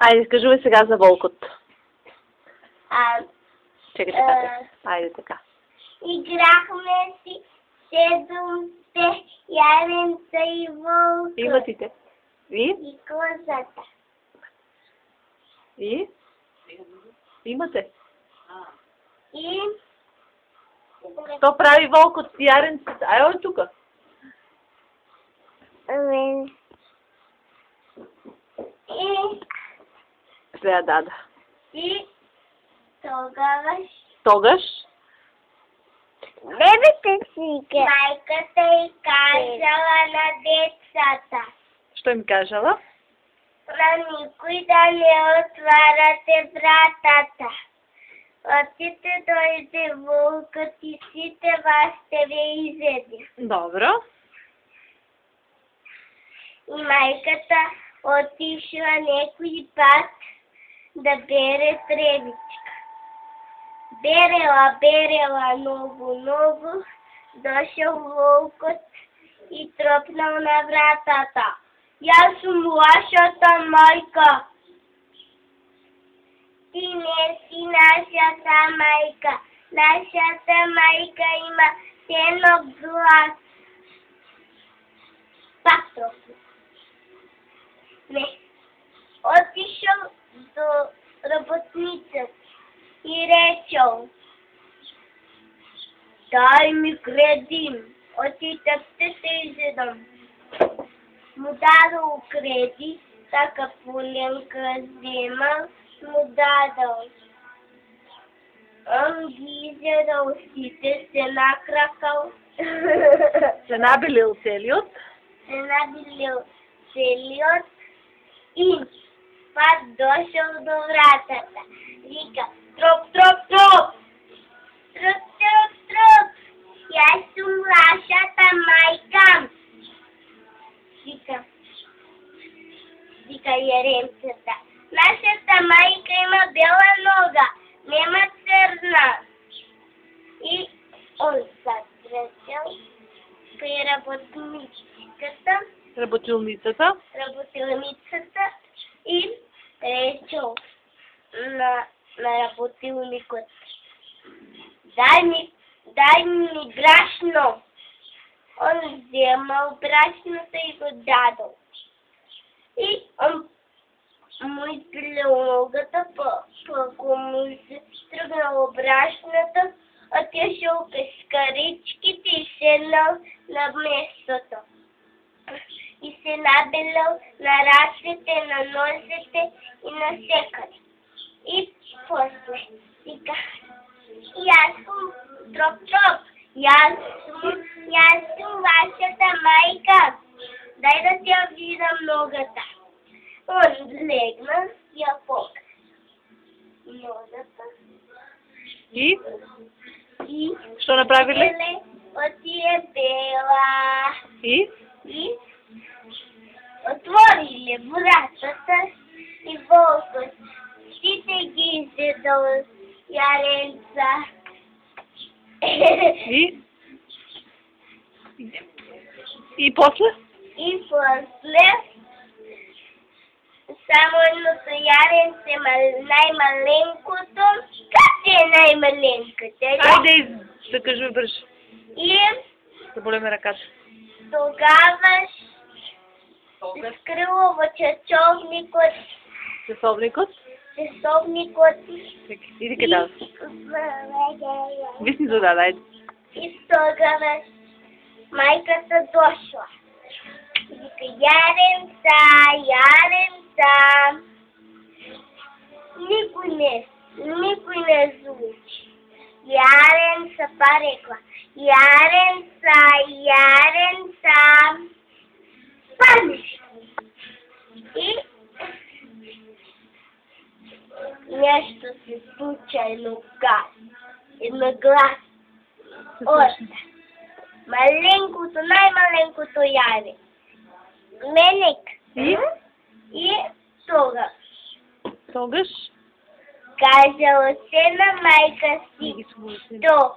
Айде, кажи сега за Волкот. Чакай така. Айде така. Играхме си седумте яненца и вълка. И лъсите. И козата. И? Имате. И... Що прави Волкот с яренцата? Ай, тук. И... Сега дада. И... Тогаваш... Тогаш? Бебете си. Майката й казала на децата. Що им кажала? На никой да не отваряте вратата. Отите дойде вълкът и сите вас ще ви изеде. Добро. И майката отишла некой път да бере тревичка. Берела много, дошъл вълкът и тропнал на вратата. Аз съм вашата майка. Ти не си нашата майка. Нашата майка има тенок глас. Пак тропнал. Не. Отишъл до работницата и речел: дай ми кредит, отитък ще се изедам. Му дадал кредит, така Поленка вземал, му дадал. Он ги изедал, сите се накракал. Се набелил целиот. Се набелил целиот и пак дошъл до вратата. Вика: троп! Троп! Аз съм вашата майка. Вика яремцата: нашата майка има бела нога, нема църна. И он затръчал при работилницата и речел на работилникът: дай ми брашно. Он вземал брашната и го дадал. И он му изпилил ногата, пък му се тръгнал брашната, отишъл пескаричките и седнал на местото. И се набелял на ръцете, на нозете и на всекъде. И после вика: и аз съм троп. И аз съм вашата майка. Дай да ти видам ногата. Он легна и я покрил ногата. И? Що направили? Отие бела. И? Отворили вратата и вълкът сите ги изедал яренца. И после? И после само едното яренце, най-маленкото. Как е най-маленкото? Айде, да кажи бърж. И Да болеме ръката. тогава се скрило в часовникът. Часовникът. Иди къде? Висни за да, айде. И тогава майката дошла. Вика: яренца. Никой не звучи. Яренца парекла: яренца. Паниш. И нещо се случа едно глас. Маленкото, най-маленкото яре. Менек. И Тогаш? Казала се на майка си, що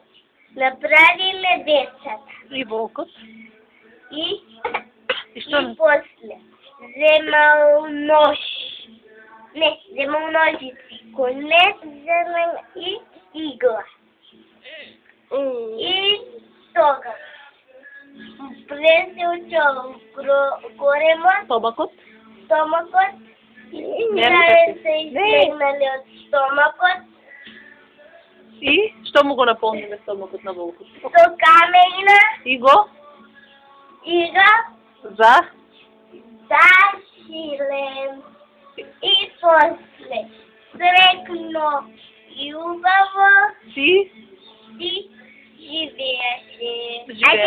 направиме децата. И Волкот? И после вземал нож Не, взема ножици. Конец, взема и игла. И тога. Влезе отдолу корема, Стомакот? стомакот. Не, Играе не. се излегнали от стомакот. И? Што му го наполниме стомакот на волкот? Со камена, И го? ига, За? зашилем. И после срекно и убаво Си? си живееше. Живее.